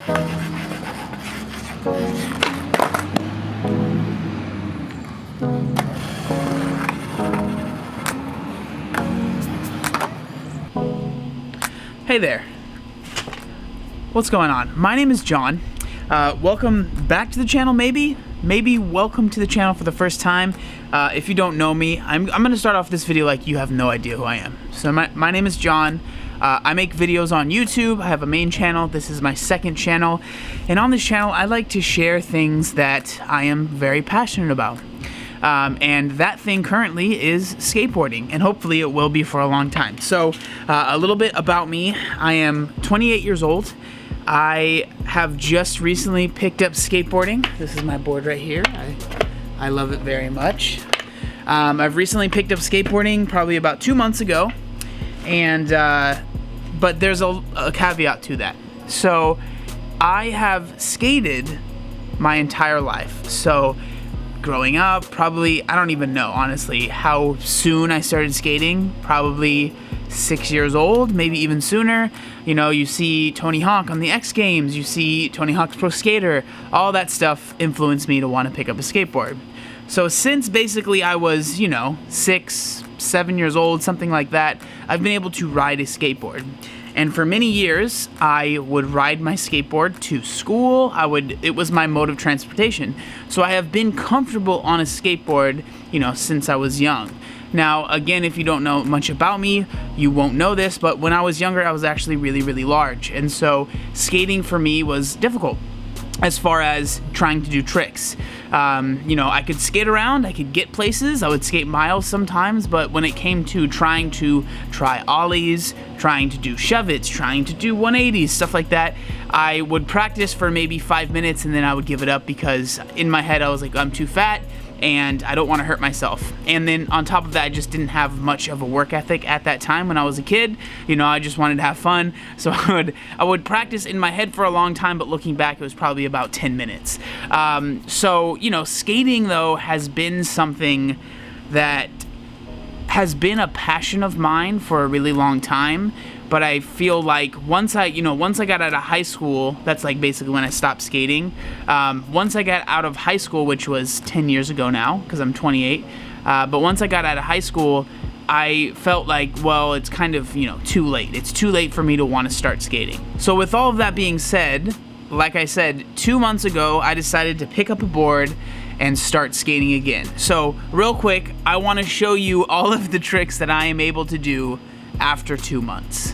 Hey there, what's going on? My name is John. Welcome back to the channel, maybe welcome to the channel for the first time. If you don't know me, I'm gonna start off this video like you have no idea who I am. So my name is John. I make videos on YouTube. I have a main channel. This is my second channel. And on this channel, I like to share things that I am very passionate about. And that thing currently is skateboarding, and hopefully it will be for a long time. So a little bit about me. I am 28 years old. I have just recently picked up skateboarding. This is my board right here. I love it very much. I've recently picked up skateboarding probably about 2 months ago, and but there's a caveat to that. So I have skated my entire life. So growing up, probably, I don't even know, honestly, how soon I started skating. Probably 6 years old, maybe even sooner. You know, you see Tony Hawk on the X Games, you see Tony Hawk's Pro Skater, all that stuff influenced me to want to pick up a skateboard. So since basically I was, 6, 7 years old, something like that, I've been able to ride a skateboard. And for many years, I would ride my skateboard to school. It was my mode of transportation. So I have been comfortable on a skateboard, since I was young. Now, again, if you don't know much about me, you won't know this, but when I was younger, I was actually really, really large. And so skating for me was difficult as far as trying to do tricks. I could skate around, I could get places, I would skate miles sometimes, but when it came to trying to try ollies, trying to do shove-its, trying to do 180s, stuff like that, I would practice for maybe 5 minutes and then I would give it up because in my head I was like, I'm too fat and I don't want to hurt myself. And then on top of that, I just didn't have much of a work ethic at that time when I was a kid. I just wanted to have fun. So I would practice in my head for a long time, but looking back, it was probably about 10 minutes. Skating though has been something that has been a passion of mine for a really long time. But I feel like once I got out of high school, that's like basically when I stopped skating. Once I got out of high school, which was 10 years ago now, because I'm 28. But once I got out of high school, I felt like, well, it's kind of, too late. It's too late for me to want to start skating. So with all of that being said, like I said, 2 months ago, I decided to pick up a board and start skating again. So real quick, I want to show you all of the tricks that I am able to do after 2 months.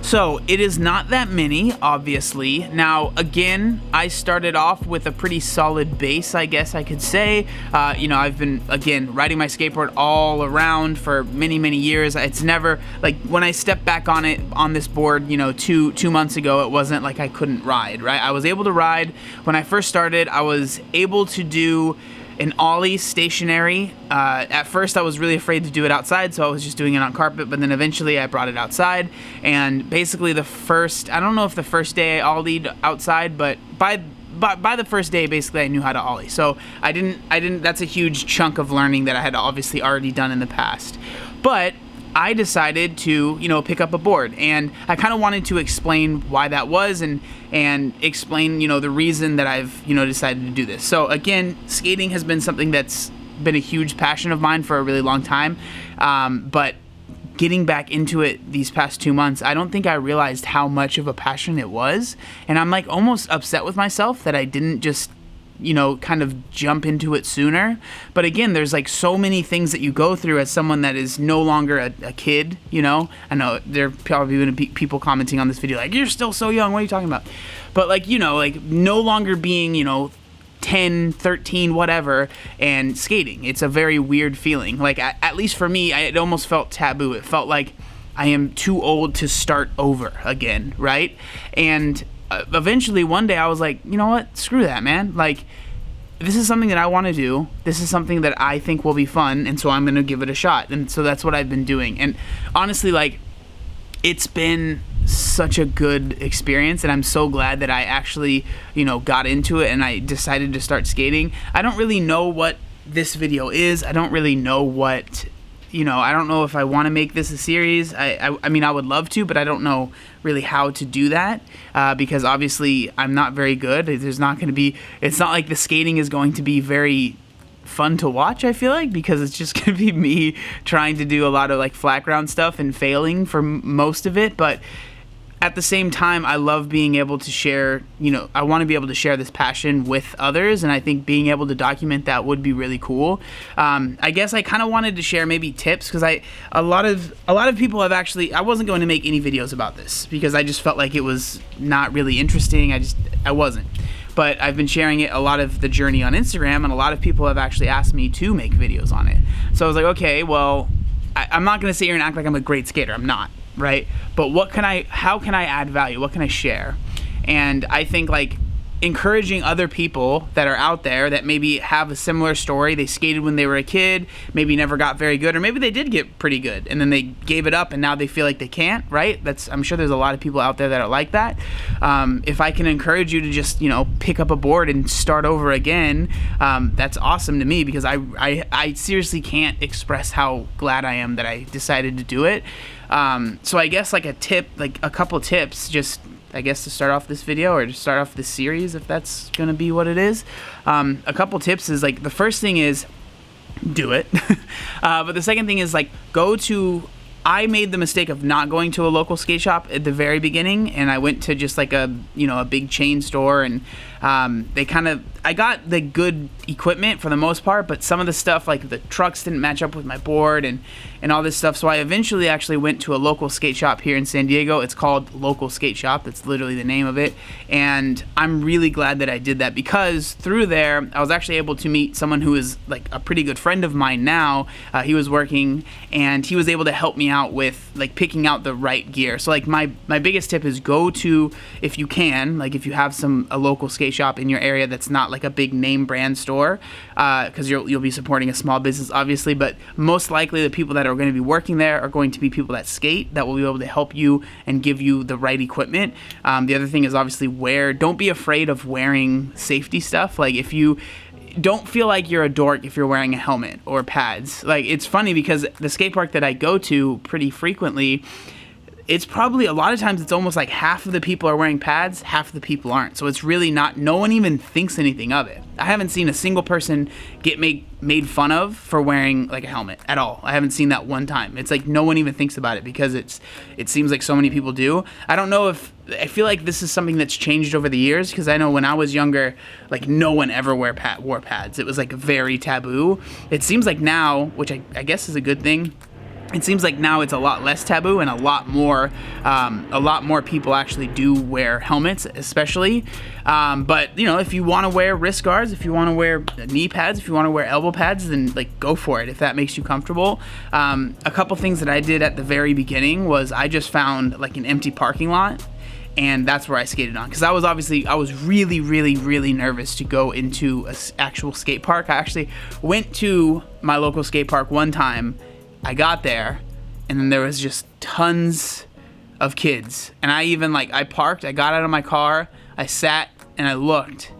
So it is not that many, obviously. Now, again, I started off with a pretty solid base, I guess I could say. I've been, again, riding my skateboard all around for many, many years. It's never, like, when I stepped back on it, on this board, two months ago, it wasn't like I couldn't ride, right? I was able to ride. When I first started, I was able to do an ollie stationary. At first I was really afraid to do it outside, so I was just doing it on carpet, but then eventually I brought it outside, and basically I don't know if the first day I ollied outside, but by the first day, basically, I knew how to ollie. So I didn't, that's a huge chunk of learning that I had obviously already done in the past. But I decided to, pick up a board, and I kind of wanted to explain why that was and explain, the reason that I've, decided to do this. So again, skating has been something that's been a huge passion of mine for a really long time. But getting back into it these past 2 months, I don't think I realized how much of a passion it was. And I'm like almost upset with myself that I didn't just kind of jump into it sooner. But again, there's like so many things that you go through as someone that is no longer a kid, I know there are probably going to be people commenting on this video like, you're still so young, what are you talking about? But like, like no longer being, 10, 13, whatever, and skating. It's a very weird feeling. Like, at least for me, it almost felt taboo. It felt like I am too old to start over again, right? And eventually one day I was like, you know what, screw that, man. Like, this is something that I want to do. This is something that I think will be fun, and so I'm going to give it a shot. And so that's what I've been doing. And honestly, like, it's been such a good experience, and I'm so glad that I actually, got into it and I decided to start skating. I don't really know what this video is. I don't really know what, I don't know if I want to make this a series. I mean, I would love to, but I don't know really how to do that, because obviously I'm not very good. It's not like the skating is going to be very fun to watch, I feel like, because it's just gonna be me trying to do a lot of like flat ground stuff and failing for most of it. But at the same time, I love being able to share, I want to be able to share this passion with others, and I think being able to document that would be really cool. I guess I kind of wanted to share maybe tips, because a lot of people have actually, I wasn't going to make any videos about this because I just felt like it was not really interesting. I wasn't. But I've been sharing a lot of the journey on Instagram, and a lot of people have actually asked me to make videos on it. So I was like, okay, well, I'm not going to sit here and act like I'm a great skater. I'm not, right? But how can I add value? What can I share? And I think, like, encouraging other people that are out there that maybe have a similar story. They skated when they were a kid, maybe never got very good, or maybe they did get pretty good and then they gave it up and now they feel like they can't, right? I'm sure there's a lot of people out there that are like that. If I can encourage you to just, pick up a board and start over again, that's awesome to me, because I seriously can't express how glad I am that I decided to do it. So I guess like a couple tips, just I guess to start off this video, or to start off this series, if that's gonna be what it is. A couple tips is, like, the first thing is do it. But the second thing is, like, I made the mistake of not going to a local skate shop at the very beginning, and I went to just like a big chain store, and I got the good equipment for the most part, but some of the stuff, like the trucks didn't match up with my board and all this stuff. So I eventually actually went to a local skate shop here in San Diego. It's called Local Skate Shop. That's literally the name of it. And I'm really glad that I did that, because through there, I was actually able to meet someone who is like a pretty good friend of mine now. He was working, and he was able to help me out with like picking out the right gear. So like my biggest tip is go to, if you can, like if you have a local skate shop in your area that's not like a big name brand store, because you'll be supporting a small business, obviously, but most likely the people that are going to be working there are going to be people that skate, that will be able to help you and give you the right equipment. The other thing is obviously don't be afraid of wearing safety stuff. Like, if you don't feel like you're a dork if you're wearing a helmet or pads. Like, it's funny because the skate park that I go to pretty frequently, it's probably a lot of times it's almost like half of the people are wearing pads, half of the people aren't. So it's really no one even thinks anything of it. I haven't seen a single person get made fun of for wearing like a helmet at all. I haven't seen that one time. It's like no one even thinks about it, because it seems like so many people do. I don't know if, I feel like this is something that's changed over the years, because I know when I was younger, like no one ever wore pads. It was like very taboo. It seems like now, which I guess is a good thing, it seems like now it's a lot less taboo, and a lot more people actually do wear helmets, especially. But if you want to wear wrist guards, if you want to wear knee pads, if you want to wear elbow pads, then like go for it if that makes you comfortable. A couple things that I did at the very beginning was I just found like an empty parking lot, and that's where I skated on, because I was really, really, really nervous to go into an actual skate park. I actually went to my local skate park one time. I got there, and then there was just tons of kids, and I parked, I got out of my car, I sat, and I looked,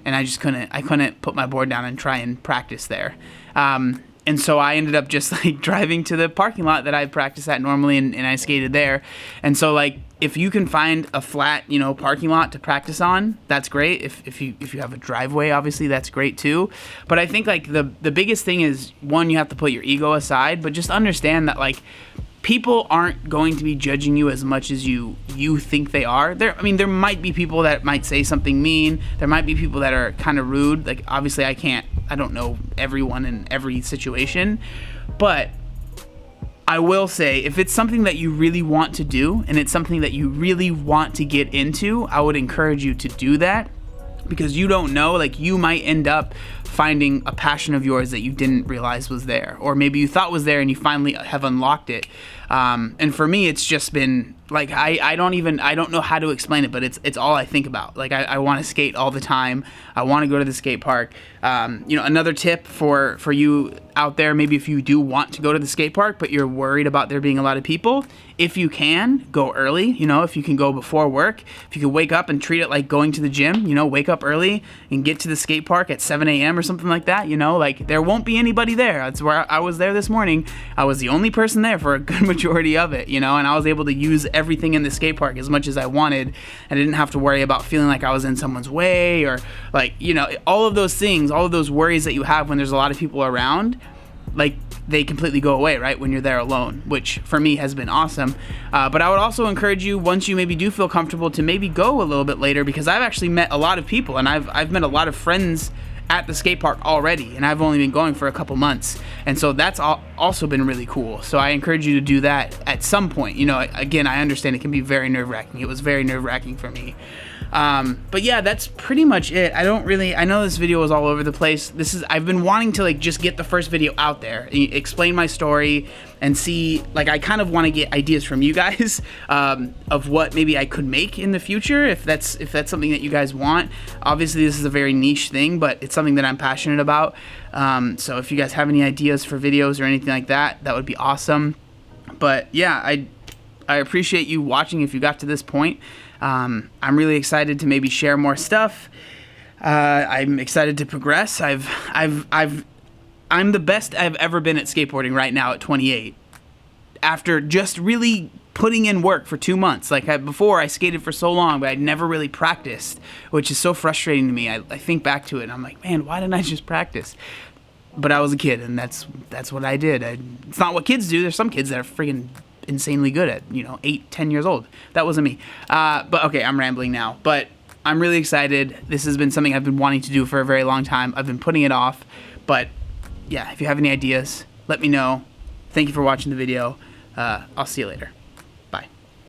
and I couldn't put my board down and try and practice there. And so I ended up just like driving to the parking lot that I practice at normally, and I skated there. And so like, if you can find a flat, parking lot to practice on, that's great. If you have a driveway, obviously that's great too. But I think like the biggest thing is, one, you have to put your ego aside, but just understand that like people aren't going to be judging you as much as you think they are. There might be people that might say something mean. There might be people that are kind of rude. Like, obviously I don't know everyone in every situation, but I will say, if it's something that you really want to do, and it's something that you really want to get into, I would encourage you to do that, because you don't know, like, you might end up finding a passion of yours that you didn't realize was there, or maybe you thought was there and you finally have unlocked it. And for me, it's just been like, I don't know how to explain it, but it's all I think about. Like, I want to skate all the time. I want to go to the skate park. Another tip for you out there, maybe if you do want to go to the skate park, but you're worried about there being a lot of people, if you can, go early. If you can go before work, if you can wake up and treat it like going to the gym, wake up early and get to the skate park at 7 a.m. or something like that, like there won't be anybody there. That's where I was there this morning. I was the only person there for a good majority of it, and I was able to use everything in the skate park as much as I wanted. I didn't have to worry about feeling like I was in someone's way, or like, all of those things, all of those worries that you have when there's a lot of people around, like, they completely go away, right, when you're there alone, which for me has been awesome. But I would also encourage you, once you maybe do feel comfortable, to maybe go a little bit later, because I've actually met a lot of people, and I've met a lot of friends at the skate park already, and I've only been going for a couple months, and so that's also been really cool. So I encourage you to do that at some point. Again, I understand it can be very nerve-wracking. It was very nerve-wracking for me. But yeah, that's pretty much it. I know this video is all over the place. I've been wanting to just get the first video out there, explain my story, and see, I kind of want to get ideas from you guys, of what maybe I could make in the future, if that's something that you guys want. Obviously, this is a very niche thing, but it's something that I'm passionate about. So if you guys have any ideas for videos or anything like that, that would be awesome. But yeah, I appreciate you watching if you got to this point. I'm really excited to maybe share more stuff. I'm excited to progress. I'm the best I've ever been at skateboarding right now at 28. After just really putting in work for 2 months. Before, I skated for so long, but I'd never really practiced, which is so frustrating to me. I think back to it, and I'm like, man, why didn't I just practice? But I was a kid, and that's what I did. It's not what kids do. There's some kids that are friggin' insanely good at 8-10 years old. That wasn't me. But okay, I'm rambling now, but I'm really excited. This has been something I've been wanting to do for a very long time. I've been putting it off, but yeah, if you have any ideas, let me know. Thank you for watching the video. I'll see you later.